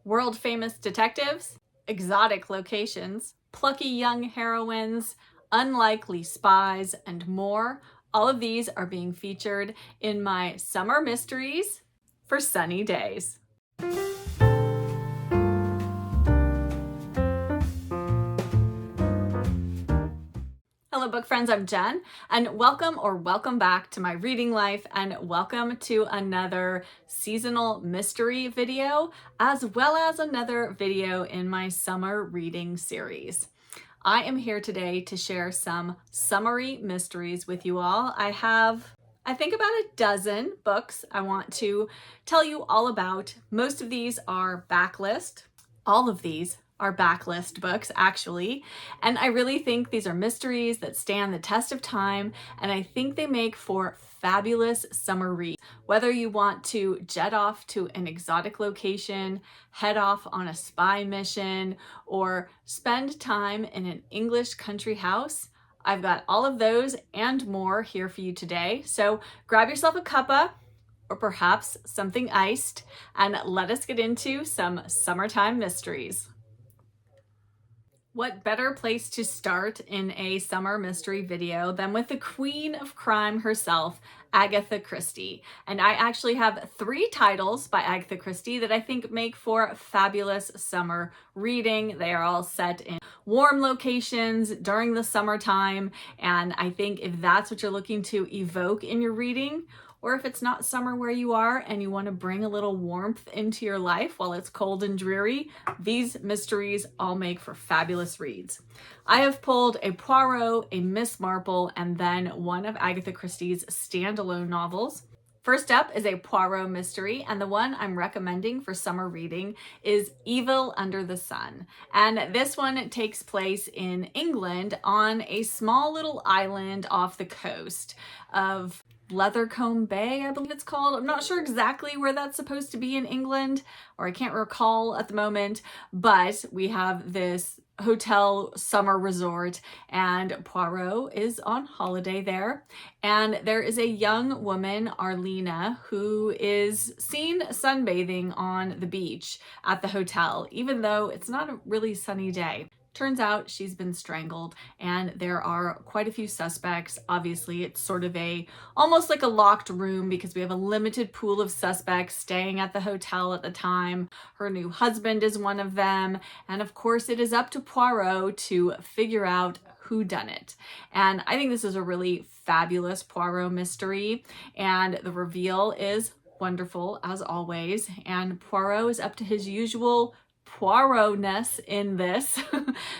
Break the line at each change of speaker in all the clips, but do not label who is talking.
world-famous detectives, exotic locations, plucky young heroines, unlikely spies, and more. All of these are being featured in my summer mysteries for sunny days. Hello book friends, I'm Jen, and welcome back to my reading life, and welcome to another seasonal mystery video, as well as another video in my summer reading series. I am here today to share some summery mysteries with you all. I have, I think, about a dozen books I want to tell you all about. Most of these are backlist. All of these are backlist books, actually. And I really think these are mysteries that stand the test of time, and I think they make for fabulous summer reads. Whether you want to jet off to an exotic location, head off on a spy mission, or spend time in an English country house, I've got all of those and more here for you today. So grab yourself a cuppa, or perhaps something iced, and let us get into some summertime mysteries. What better place to start in a summer mystery video than with the queen of crime herself, Agatha Christie. And I actually have 3 titles by Agatha Christie that I think make for fabulous summer reading. They are all set in warm locations during the summertime, and I think if that's what you're looking to evoke in your reading, or if it's not summer where you are and you want to bring a little warmth into your life while it's cold and dreary, these mysteries all make for fabulous reads. I have pulled a Poirot, a Miss Marple, and then one of Agatha Christie's standalone novels. First up is a Poirot mystery, and the one I'm recommending for summer reading is Evil Under the Sun. And this one takes place in England on a small little island off the coast of Leathercombe Bay, I believe it's called. I'm not sure exactly where that's supposed to be in England, or I can't recall at the moment, but we have this hotel summer resort, and Poirot is on holiday there, and there is a young woman, Arlena, who is seen sunbathing on the beach at the hotel, even though it's not a really sunny day. Turns out she's been strangled, and there are quite a few suspects. Obviously, it's sort of almost like a locked room because we have a limited pool of suspects staying at the hotel at the time. Her new husband is one of them, and of course it is up to Poirot to figure out who done it. And I think this is a really fabulous Poirot mystery, and the reveal is wonderful as always, and Poirot is up to his usual Poirot-ness in this.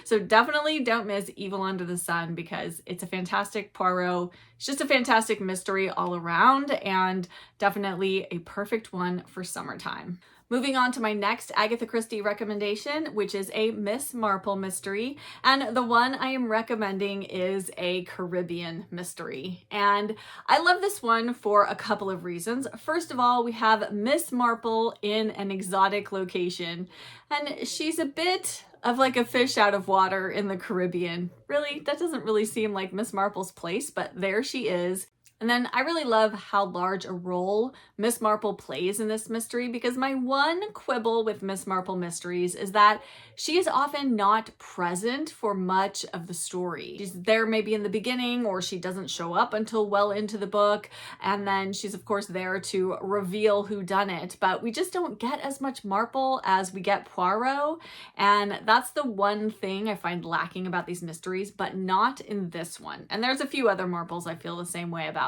So definitely don't miss Evil Under the Sun, because it's a fantastic Poirot. It's just a fantastic mystery all around, and definitely a perfect one for summertime. Moving on to my next Agatha Christie recommendation, which is a Miss Marple mystery. And the one I am recommending is a Caribbean mystery. And I love this one for a couple of reasons. First of all, we have Miss Marple in an exotic location, and she's a bit of like a fish out of water in the Caribbean. Really, that doesn't really seem like Miss Marple's place, but there she is. And then I really love how large a role Miss Marple plays in this mystery, because my one quibble with Miss Marple mysteries is that she is often not present for much of the story. She's there maybe in the beginning, or she doesn't show up until well into the book, and then she's of course there to reveal who done it, but we just don't get as much Marple as we get Poirot, and that's the one thing I find lacking about these mysteries, but not in this one. And there's a few other Marples I feel the same way about.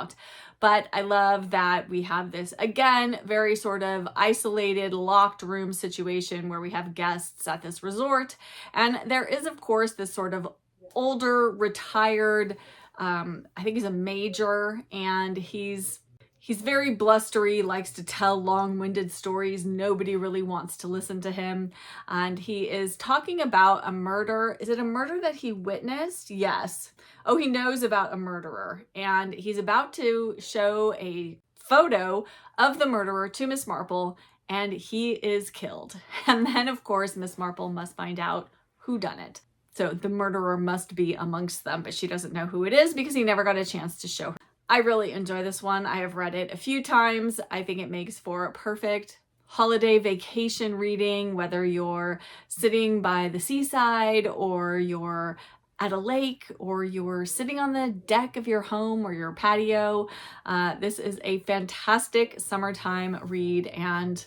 But I love that we have this, again, very sort of isolated, locked room situation where we have guests at this resort. And there is, of course, this sort of older, retired, I think he's a major, and he's very blustery, likes to tell long-winded stories. Nobody really wants to listen to him. And he is talking about a murder. Is it a murder that he witnessed? Yes. Oh, he knows about a murderer. And he's about to show a photo of the murderer to Miss Marple, and he is killed. And then, of course, Miss Marple must find out who done it. So the murderer must be amongst them, but she doesn't know who it is because he never got a chance to show her. I really enjoy this one. I have read it a few times. I think it makes for a perfect holiday vacation reading, whether you're sitting by the seaside or you're at a lake or you're sitting on the deck of your home or your patio. This is a fantastic summertime read, and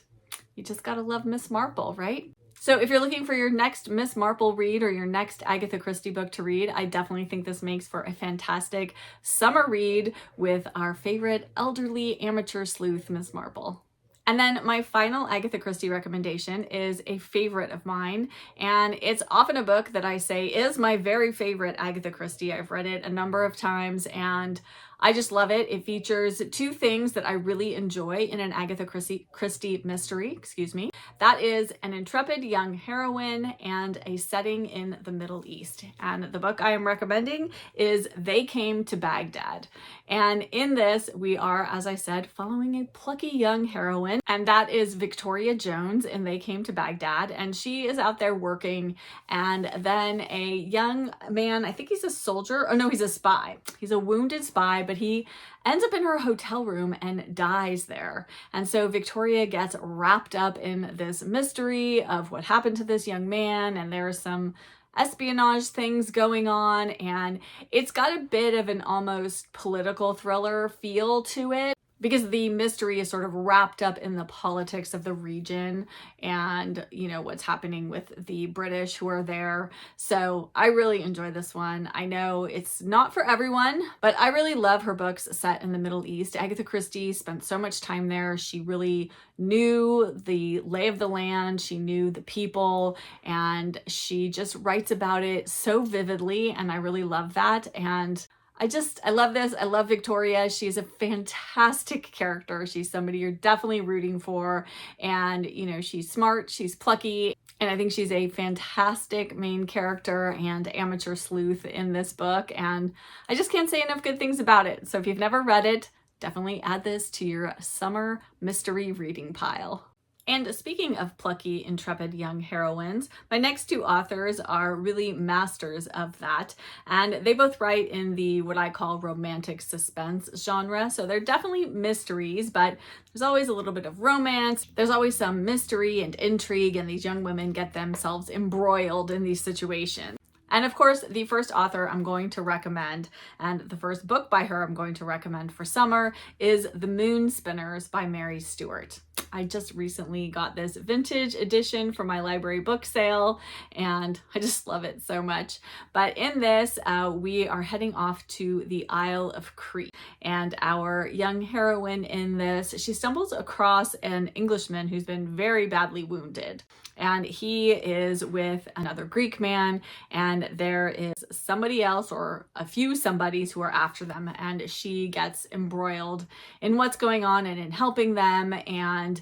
you just gotta love Miss Marple, right? So if you're looking for your next Miss Marple read or your next Agatha Christie book to read, I definitely think this makes for a fantastic summer read with our favorite elderly amateur sleuth, Miss Marple. And then my final Agatha Christie recommendation is a favorite of mine, and it's often a book that I say is my very favorite Agatha Christie. I've read it a number of times and I just love it. It features two things that I really enjoy in an Agatha Christie mystery, That is an intrepid young heroine and a setting in the Middle East. And the book I am recommending is They Came to Baghdad. And in this, we are, as I said, following a plucky young heroine, and that is Victoria Jones in They Came to Baghdad. And she is out there working, and then a young man, I think he's a soldier, oh no, he's a spy. He's a wounded spy, but he ends up in her hotel room and dies there. And so Victoria gets wrapped up in this mystery of what happened to this young man, and there are some espionage things going on, and it's got a bit of an almost political thriller feel to it, because the mystery is sort of wrapped up in the politics of the region and, you know, what's happening with the British who are there. So I really enjoy this one. I know it's not for everyone, but I really love her books set in the Middle East. Agatha Christie spent so much time there. She really knew the lay of the land. She knew the people, and she just writes about it so vividly. And I really love that. And I love this. I love Victoria. She's a fantastic character. She's somebody you're definitely rooting for. And, you know, she's smart, she's plucky, and I think she's a fantastic main character and amateur sleuth in this book. And I just can't say enough good things about it. So if you've never read it, definitely add this to your summer mystery reading pile. And speaking of plucky, intrepid young heroines, my next two authors are really masters of that. And they both write in the what I call romantic suspense genre. So they're definitely mysteries, but there's always a little bit of romance. There's always some mystery and intrigue, and these young women get themselves embroiled in these situations. And of course, the first author I'm going to recommend, and the first book by her I'm going to recommend for summer, is The Moon Spinners by Mary Stewart. I just recently got this vintage edition for my library book sale, and I just love it so much. But in this, we are heading off to the Isle of Crete, and our young heroine in this, she stumbles across an Englishman who's been very badly wounded. And he is with another Greek man, and there is somebody else or a few somebodies who are after them, and she gets embroiled in what's going on and in helping them, and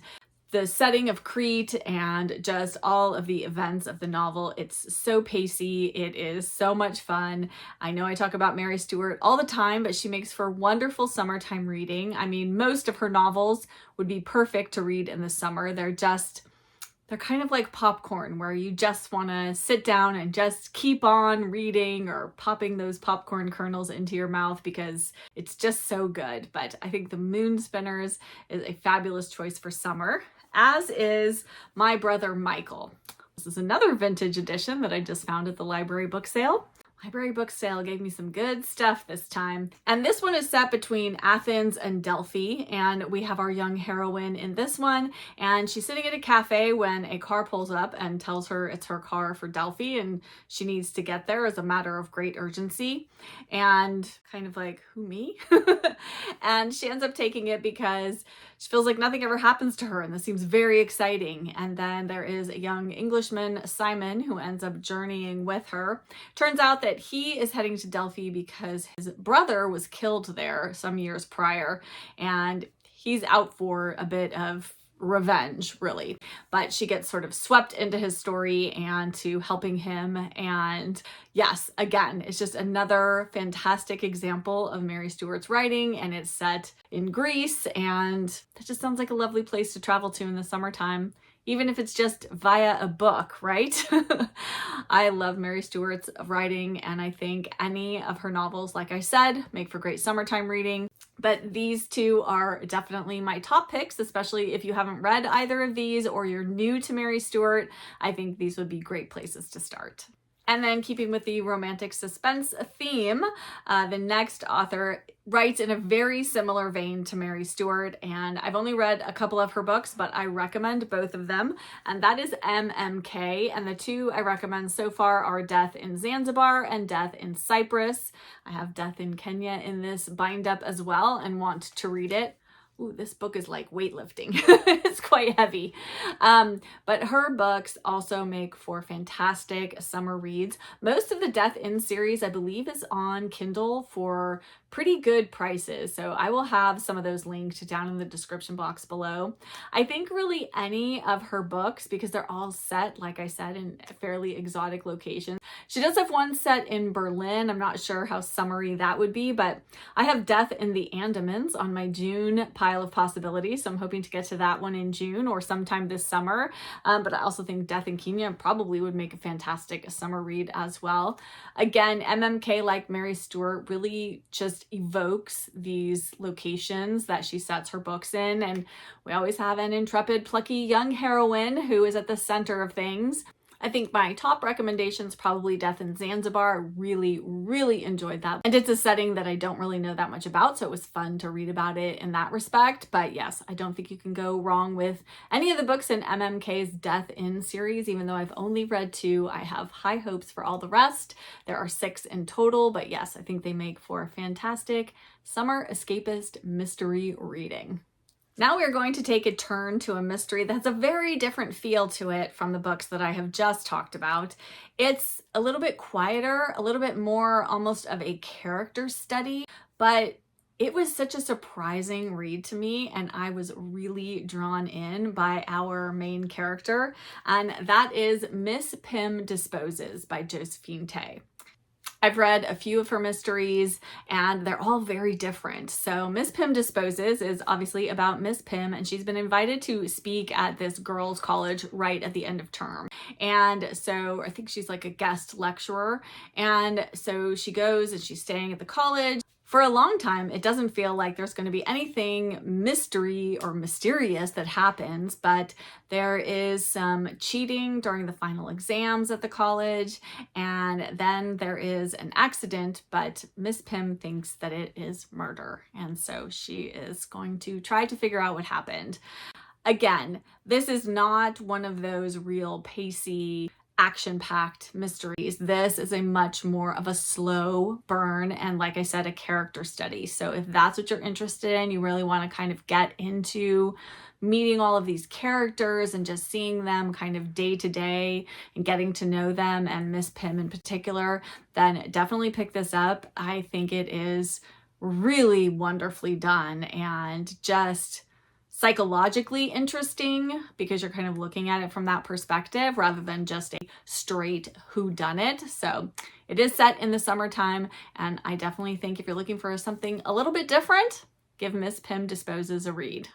the setting of Crete and just all of the events of the novel. It's so pacey. It is so much fun. I know I talk about Mary Stewart all the time, but she makes for wonderful summertime reading. I mean, most of her novels would be perfect to read in the summer. They're kind of like popcorn, where you just want to sit down and just keep on reading or popping those popcorn kernels into your mouth because it's just so good. But I think The Moon Spinners is a fabulous choice for summer, as is My Brother Michael. This is another vintage edition that I just found at the library book sale. Library book sale gave me some good stuff this time. And this one is set between Athens and Delphi, and we have our young heroine in this one, and she's sitting at a cafe when a car pulls up and tells her it's her car for Delphi and she needs to get there as a matter of great urgency. And kind of like, who, me? And she ends up taking it because she feels like nothing ever happens to her, and this seems very exciting. And then there is a young Englishman, Simon, who ends up journeying with her. Turns out that he is heading to Delphi because his brother was killed there some years prior, and he's out for a bit of revenge, really. But she gets sort of swept into his story and to helping him. And yes, again, it's just another fantastic example of Mary Stewart's writing, and it's set in Greece, and that just sounds like a lovely place to travel to in the summertime. even if it's just via a book, right? I love Mary Stuart's writing, and I think any of her novels, like I said, make for great summertime reading. But these two are definitely my top picks, especially if you haven't read either of these or you're new to Mary Stuart. I think these would be great places to start. And then keeping with the romantic suspense theme, the next author writes in a very similar vein to Mary Stuart, and I've only read a couple of her books, but I recommend both of them, and that is MMK, and the two I recommend so far are Death in Zanzibar and Death in Cyprus. I have Death in Kenya in this bind up as well and want to read it. Ooh, this book is like weightlifting. It's quite heavy. But her books also make for fantastic summer reads. Most of the Death In series, I believe, is on Kindle for pretty good prices. So I will have some of those linked down in the description box below. I think really any of her books, because they're all set, like I said, in fairly exotic locations. She does have one set in Berlin. I'm not sure how summery that would be, but I have Death in the Andamans on my June pile of possibilities. So I'm hoping to get to that one in June or sometime this summer. But I also think Death in Kenya probably would make a fantastic summer read as well. Again, MMK, like Mary Stuart, really just evokes these locations that she sets her books in. And we always have an intrepid, plucky young heroine who is at the center of things. I think my top recommendations probably Death in Zanzibar. I really enjoyed that. And it's a setting that I don't really know that much about, so it was fun to read about it in that respect. But yes, I don't think you can go wrong with any of the books in MMK's Death In series. Even though I've only read 2, I have high hopes for all the rest. There are 6 in total, but yes, I think they make for a fantastic summer escapist mystery reading. Now we're going to take a turn to a mystery that has a very different feel to it from the books that I have just talked about. It's a little bit quieter, a little bit more almost of a character study, but it was such a surprising read to me, and I was really drawn in by our main character, and that is Miss Pym Disposes by Josephine Tey. I've read a few of her mysteries and they're all very different. So Miss Pym Disposes is obviously about Miss Pym, and she's been invited to speak at this girls' college right at the end of term. And so I think she's like a guest lecturer. And so she goes and she's staying at the college. For a long time, it doesn't feel like there's going to be anything mystery or mysterious that happens, but there is some cheating during the final exams at the college, and then there is an accident, but Miss Pym thinks that it is murder, and so she is going to try to figure out what happened. Again, this is not one of those real pacey, action-packed mysteries. This is a much more of a slow burn and, like I said, a character study. So if that's what you're interested in, you really want to kind of get into meeting all of these characters and just seeing them kind of day to day and getting to know them, and Miss Pym in particular, then definitely pick this up. I think it is really whodunderfully done and just psychologically interesting because you're kind of looking at it from that perspective rather than just a straight whodunit. So it is set in the summertime, and I definitely think if you're looking for something a little bit different, give Miss Pym Disposes a read.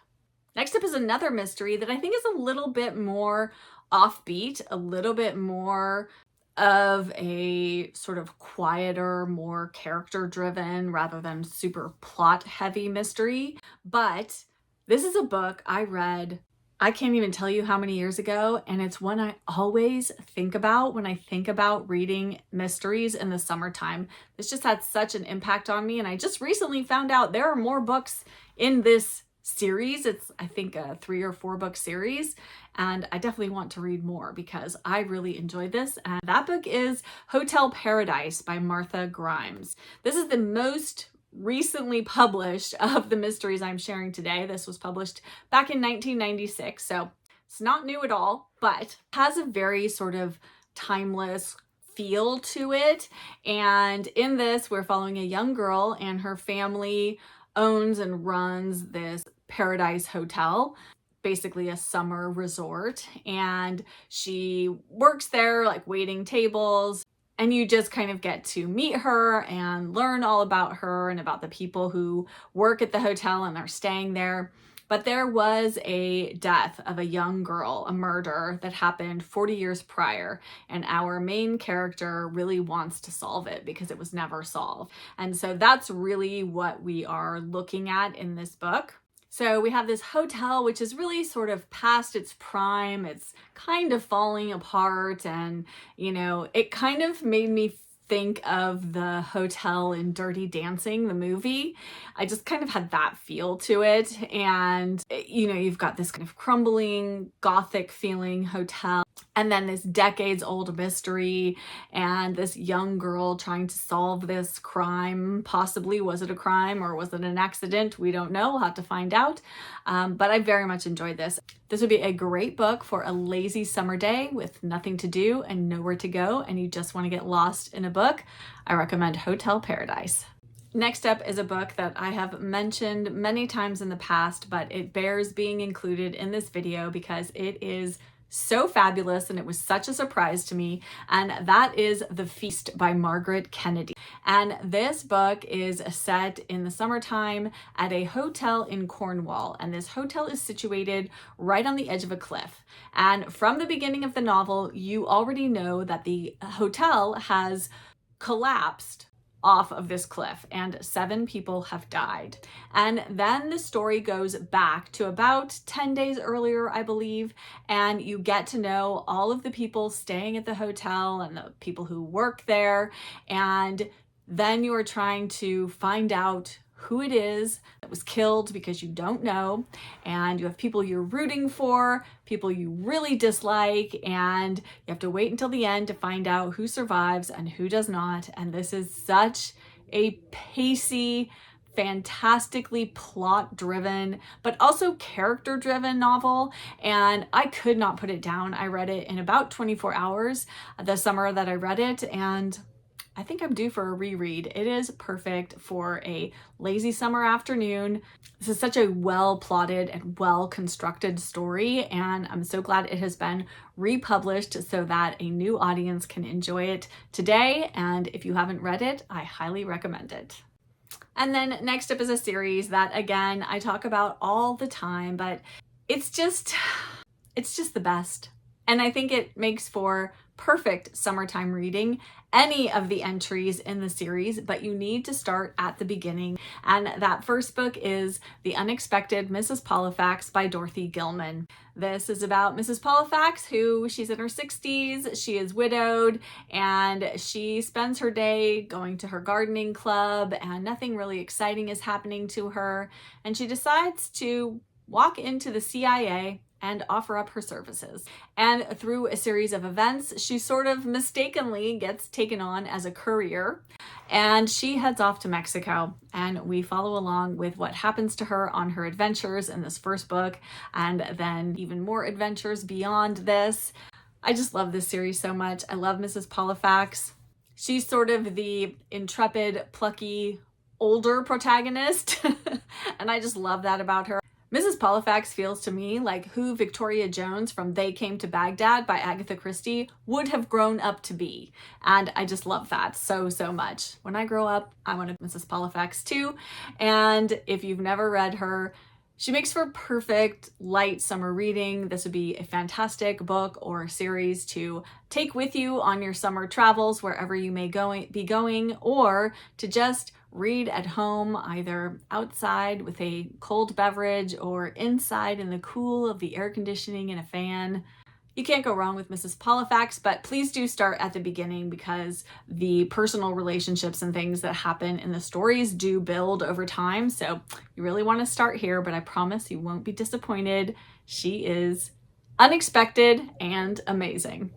Next up is another mystery that I think is a little bit more offbeat, a little bit more of a sort of quieter, more character-driven rather than super plot-heavy mystery. But this is a book I read, I can't even tell you how many years ago, and it's one I always think about when I think about reading mysteries in the summertime. This just had such an impact on me, and I just recently found out there are more books in this series. It's, I think, a 3 or 4 book series, and I definitely want to read more because I really enjoyed this. And that book is Hotel Paradise by Martha Grimes. This is the most recently published of the mysteries I'm sharing today. This was published back in 1996, so it's not new at all, but has a very sort of timeless feel to it. And in this, we're following a young girl, and her family owns and runs this Paradise Hotel, basically a summer resort, and she works there like waiting tables. And you just kind of get to meet her and learn all about her and about the people who work at the hotel and are staying there. But there was a death of a young girl, a murder that happened 40 years prior, and our main character really wants to solve it because it was never solved. And so that's really what we are looking at in this book. So we have this hotel, which is really sort of past its prime. It's kind of falling apart, and, you know, it kind of made me think of the hotel in Dirty Dancing, the movie. I just kind of had that feel to it. And, you know, you've got this kind of crumbling, gothic feeling hotel, and then this decades old mystery, and this young girl trying to solve this crime. Possibly, was it a crime or was it an accident? We don't know. We'll have to find out. But I very much enjoyed this. This would be a great book for a lazy summer day with nothing to do and nowhere to go, and you just want to get lost in a book. I recommend Hotel Paradise. Next up is a book that I have mentioned many times in the past, but it bears being included in this video because it is so fabulous and it was such a surprise to me, and that is The Feast by Margaret Kennedy. And this book is set in the summertime at a hotel in Cornwall, and this hotel is situated right on the edge of a cliff. And from the beginning of the novel, you already know that the hotel has collapsed off of this cliff and 7 people have died. And then the story goes back to about 10 days earlier, I believe, and you get to know all of the people staying at the hotel and the people who work there, and then you are trying to find out who it is that was killed because you don't know, and you have people you're rooting for, people you really dislike, and you have to wait until the end to find out who survives and who does not. And this is such a pacey, fantastically plot-driven, but also character-driven novel, and I could not put it down. I read it in about 24 hours the summer that I read it, and I think I'm due for a reread. It is perfect for a lazy summer afternoon. This is such a well-plotted and well-constructed story, and I'm so glad it has been republished so that a new audience can enjoy it today. And if you haven't read it, I highly recommend it. And then next up is a series that, again, I talk about all the time, but it's just the best. And I think it makes for perfect summertime reading, any of the entries in the series, but you need to start at the beginning. And that first book is The Unexpected Mrs. Pollifax by Dorothy Gilman. This is about Mrs. Pollifax, who she's in her 60s, she is widowed, and she spends her day going to her gardening club, and nothing really exciting is happening to her. And she decides to walk into the CIA and offer up her services. And through a series of events, she sort of mistakenly gets taken on as a courier, and she heads off to Mexico. And we follow along with what happens to her on her adventures in this first book, and then even more adventures beyond this. I just love this series so much. I love Mrs. Pollifax. She's sort of the intrepid, plucky, older protagonist, and I just love that about her. Mrs. Pollifax feels to me like who Victoria Jones from They Came to Baghdad by Agatha Christie would have grown up to be. And I just love that so, so much. When I grow up, I want to be Mrs. Pollifax too. And if you've never read her, she makes for perfect light summer reading. This would be a fantastic book or series to take with you on your summer travels, wherever you may be going, or to just read at home, either outside with a cold beverage or inside in the cool of the air conditioning and a fan. You can't go wrong with Mrs. Pollifax, but please do start at the beginning because the personal relationships and things that happen in the stories do build over time. So you really want to start here, but I promise you won't be disappointed. She is unexpected and amazing.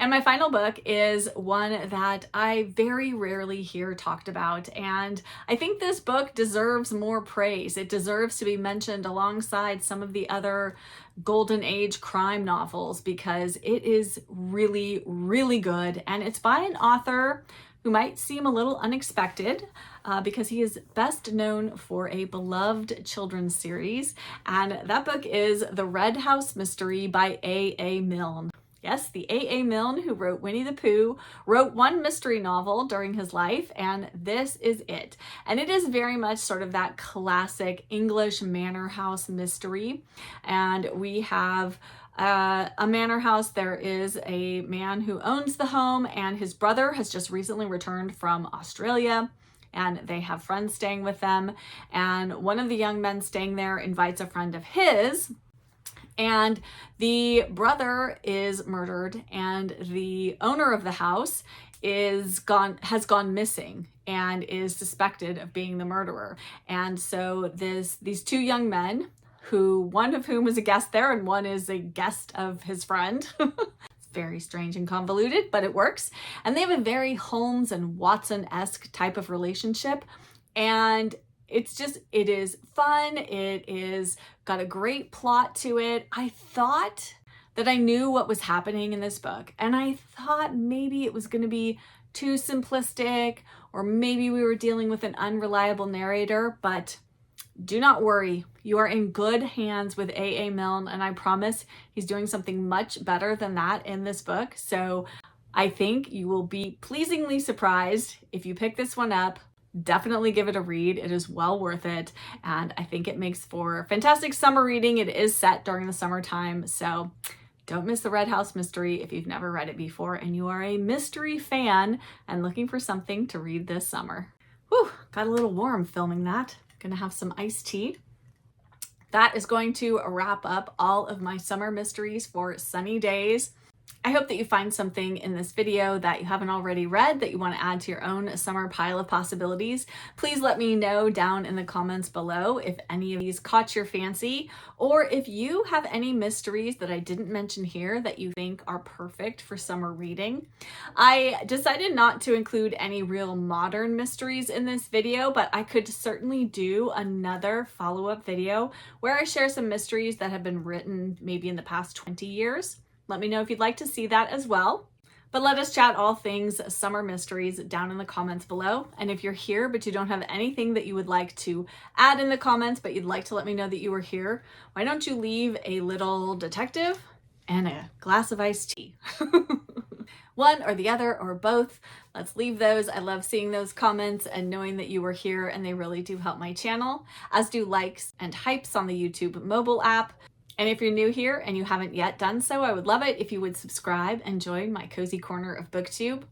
And my final book is one that I very rarely hear talked about, and I think this book deserves more praise. It deserves to be mentioned alongside some of the other Golden Age crime novels because it is really, really good, and it's by an author who might seem a little unexpected because he is best known for a beloved children's series, and that book is The Red House Mystery by A.A. Milne. Yes, the A.A. Milne, who wrote Winnie the Pooh, wrote one mystery novel during his life, and this is it. And it is very much sort of that classic English manor house mystery. And we have a manor house. There is a man who owns the home, and his brother has just recently returned from Australia, and they have friends staying with them. And one of the young men staying there invites a friend of his, and the brother is murdered, and the owner of the house has gone missing and is suspected of being the murderer. And so these two young men, one of whom is a guest there and one is a guest of his friend. It's very strange and convoluted, but it works. And they have a very Holmes and Watson-esque type of relationship. And it is fun. It is got a great plot to it. I thought that I knew what was happening in this book, and I thought maybe it was going to be too simplistic, or maybe we were dealing with an unreliable narrator, but do not worry. You are in good hands with A.A. Milne, and I promise he's doing something much better than that in this book. So I think you will be pleasingly surprised if you pick this one up. Definitely give it a read. It is well worth it, and I think it makes for fantastic summer reading. It is set during the summertime, so don't miss the Red House Mystery if you've never read it before and you are a mystery fan and looking for something to read this summer. Whew, got a little warm filming that. Gonna have some iced tea. That is going to wrap up all of my summer mysteries for sunny days. I hope that you find something in this video that you haven't already read that you want to add to your own summer pile of possibilities. Please let me know down in the comments below if any of these caught your fancy, or if you have any mysteries that I didn't mention here that you think are perfect for summer reading. I decided not to include any real modern mysteries in this video, but I could certainly do another follow-up video where I share some mysteries that have been written maybe in the past 20 years. Let me know if you'd like to see that as well. But let us chat all things summer mysteries down in the comments below. And if you're here but you don't have anything that you would like to add in the comments, but you'd like to let me know that you were here, why don't you leave a little detective and a glass of iced tea? One or the other or both. Let's leave those. I love seeing those comments and knowing that you were here, and they really do help my channel, as do likes and hypes on the YouTube mobile app. And if you're new here and you haven't yet done so, I would love it if you would subscribe and join my cozy corner of booktube.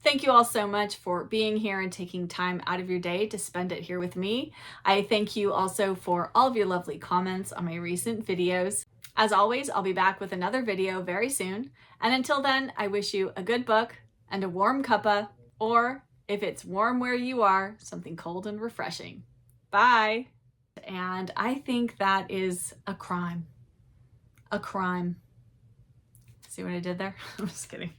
Thank you all so much for being here and taking time out of your day to spend it here with me. I thank you also for all of your lovely comments on my recent videos. As always, I'll be back with another video very soon. And until then, I wish you a good book and a warm cuppa, or if it's warm where you are, something cold and refreshing. Bye. And I think that is a crime. A crime. See what I did there? I'm just kidding.